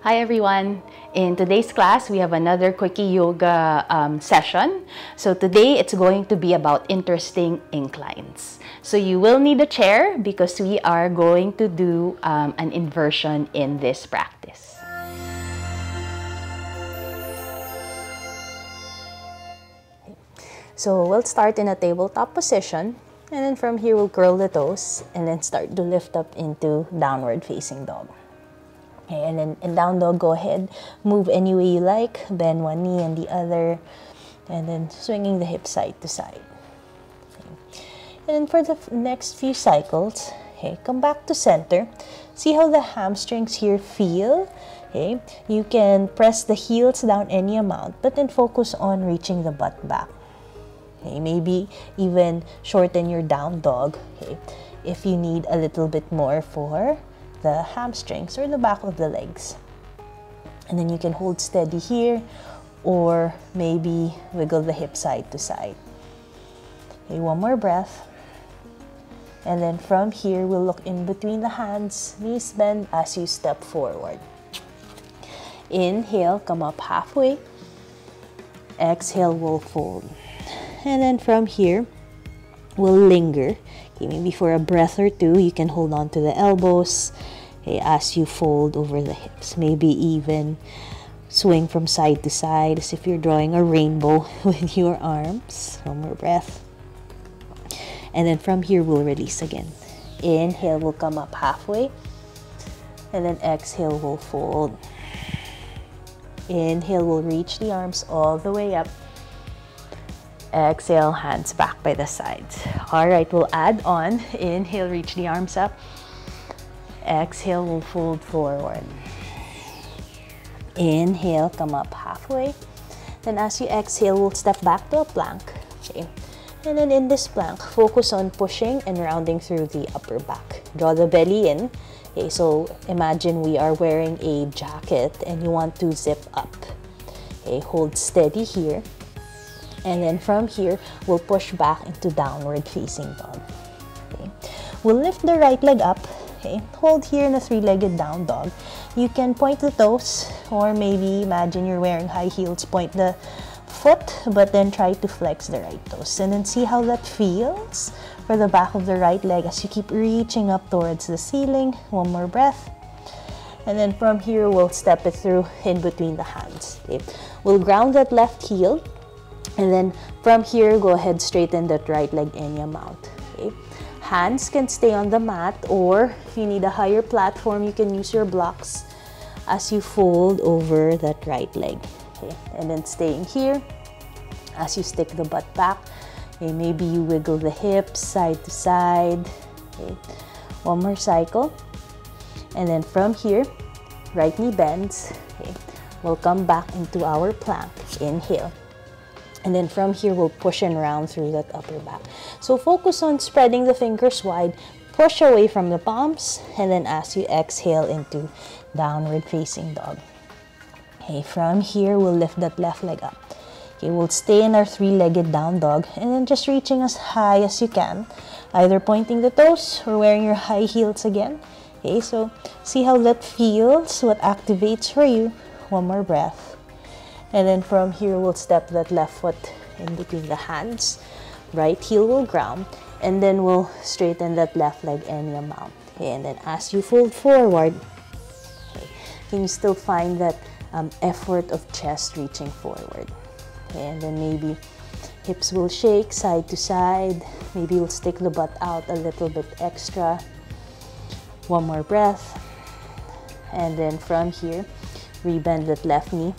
Hi everyone! In today's class, we have another Quickie yoga session. So today, it's going to be about interesting inclines. So you will need a chair because we are going to do an inversion in this practice. So we'll start in a tabletop position, and then from here we'll curl the toes and then start to lift up into downward facing dog. Okay, and then in down dog, go ahead, move any way you like, bend one knee and the other, and then swinging the hips side to side. Okay. And then for the next few cycles, okay, come back to center. See how the hamstrings here feel. Okay, you can press the heels down any amount, but then focus on reaching the butt back. Okay, maybe even shorten your down dog, okay, if you need a little bit more for the hamstrings or the back of the legs. And then you can hold steady here or maybe wiggle the hip side to side. Okay, one more breath. And then from here, we'll look in between the hands, knees bend as you step forward. Inhale, come up halfway. Exhale, we'll fold. And then from here, we'll linger. Okay, maybe for a breath or two, you can hold on to the elbows, okay, as you fold over the hips. Maybe even swing from side to side as if you're drawing a rainbow with your arms. One more breath. And then from here, we'll release again. Inhale, we'll come up halfway. And then exhale, we'll fold. Inhale, we'll reach the arms all the way up. Exhale, hands back by the sides. All right, we'll add on. Inhale, reach the arms up. Exhale, we'll fold forward. Inhale, come up halfway. Then as you exhale, we'll step back to a plank. Okay. And then in this plank, focus on pushing and rounding through the upper back. Draw the belly in. Okay, so imagine we are wearing a jacket and you want to zip up. Okay, hold steady here. And then from here, we'll push back into downward facing dog. Okay. We'll lift the right leg up. Okay. Hold here in a three-legged down dog. You can point the toes, or maybe imagine you're wearing high heels, point the foot, but then try to flex the right toes. And then see how that feels for the back of the right leg as you keep reaching up towards the ceiling. One more breath. And then from here, we'll step it through in between the hands. Okay. We'll ground that left heel. And then from here, go ahead, straighten that right leg any amount. Okay. Hands can stay on the mat, or if you need a higher platform, you can use your blocks as you fold over that right leg. Okay. And then staying here as you stick the butt back. Okay. Maybe you wiggle the hips side to side. Okay. One more cycle. And then from here, right knee bends. Okay. We'll come back into our plank. Inhale. And then from here, we'll push and round through that upper back. So focus on spreading the fingers wide, push away from the palms, and then as you exhale into downward facing dog. Okay, from here, we'll lift that left leg up. Okay, we'll stay in our three-legged down dog, and then just reaching as high as you can, either pointing the toes or wearing your high heels again. Okay, so see how that feels, what activates for you. One more breath. And then from here, we'll step that left foot in between the hands. Right heel will ground. And then we'll straighten that left leg any amount. Okay, and then as you fold forward, okay, can you still find that effort of chest reaching forward? Okay, and then maybe hips will shake side to side. Maybe we'll stick the butt out a little bit extra. One more breath. And then from here, rebend that left knee.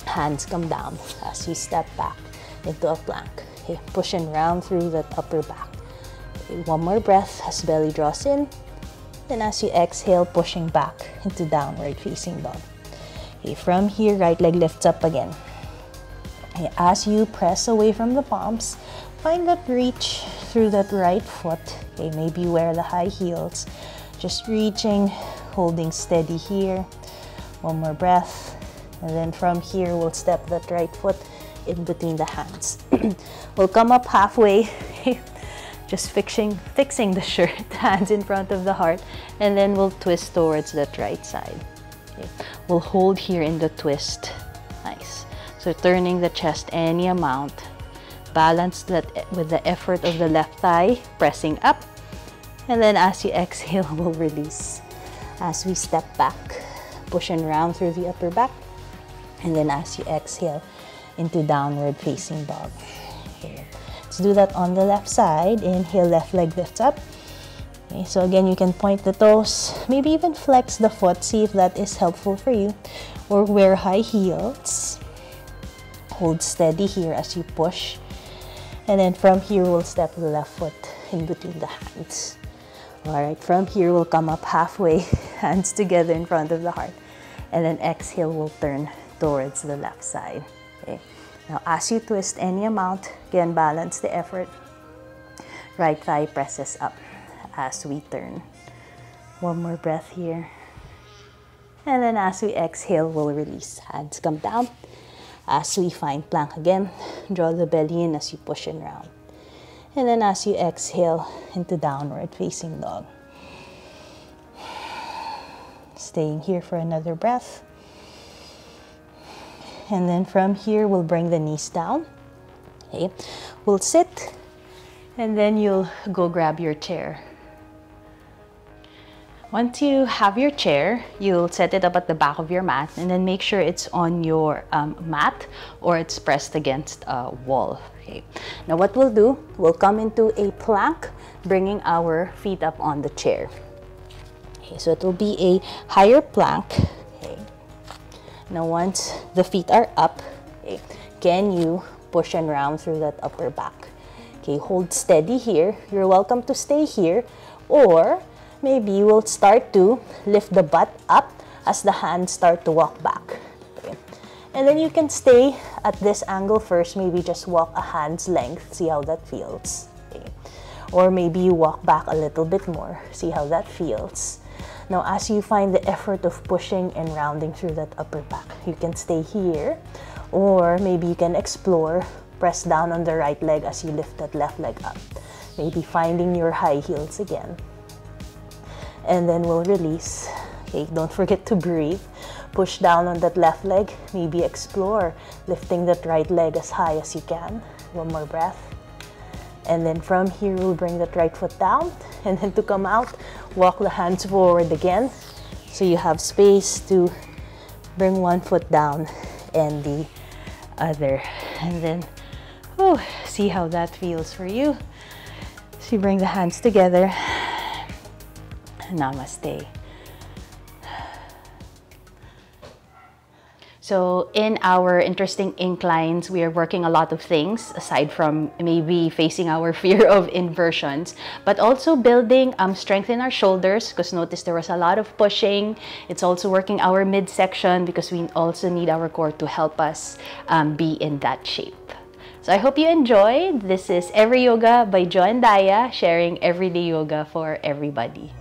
Hands come down as you step back into a plank. Okay, push and round through that upper back. Okay, one more breath as belly draws in. Then as you exhale, pushing back into downward facing dog. Okay, from here, right leg lifts up again. Okay, as you press away from the palms, find that reach through that right foot. Okay, maybe wear the high heels. Just reaching, holding steady here. One more breath. And then from here, we'll step that right foot in between the hands. We'll come up halfway, just fixing the shirt, hands in front of the heart, and then we'll twist towards that right side. Okay. We'll hold here in the twist. Nice. So turning the chest any amount. Balance that with the effort of the left thigh, pressing up. And then as you exhale, we'll release. As we step back, push and round through the upper back. And then as you exhale, into downward facing dog. Okay. Let's do that on the left side. Inhale, left leg lifts up. Okay, so again, you can point the toes, maybe even flex the foot, see if that is helpful for you. Or wear high heels. Hold steady here as you push. And then from here, we'll step the left foot in between the hands. All right, from here, we'll come up halfway, hands together in front of the heart. And then exhale, we'll turn towards the left side. Okay. Now, as you twist any amount, again, balance the effort. Right thigh presses up as we turn. One more breath here. And then as we exhale, we'll release. Hands come down. As we find plank again, draw the belly in as you push and round. And then as you exhale, into downward facing dog. Staying here for another breath. And then from here, we'll bring the knees down. Okay. We'll sit, and then you'll go grab your chair. Once you have your chair, you'll set it up at the back of your mat, and then make sure it's on your mat or it's pressed against a wall. Okay. Now what we'll do, we'll come into a plank, bringing our feet up on the chair. Okay, so it will be a higher plank. Okay. Now once the feet are up, okay, can you push and round through that upper back? Okay, hold steady here. You're welcome to stay here, or maybe you will start to lift the butt up as the hands start to walk back. Okay. And then you can stay at this angle first, maybe just walk a hand's length, see how that feels. Okay. Or maybe you walk back a little bit more, see how that feels. Now, as you find the effort of pushing and rounding through that upper back, you can stay here, or maybe you can explore, press down on the right leg as you lift that left leg up. Maybe finding your high heels again. And then we'll release. Okay, don't forget to breathe. Push down on that left leg. Maybe explore lifting that right leg as high as you can. One more breath. And then from here, we'll bring that right foot down. And then to come out, walk the hands forward again. So you have space to bring one foot down and the other. And then, see how that feels for you. So you bring the hands together. Namaste. So in our interesting inclines, we are working a lot of things aside from maybe facing our fear of inversions, but also building strength in our shoulders, because notice there was a lot of pushing. It's also working our midsection because we also need our core to help us be in that shape. So I hope you enjoyed. This is Every Yoga by Jo and Daya, sharing everyday yoga for everybody.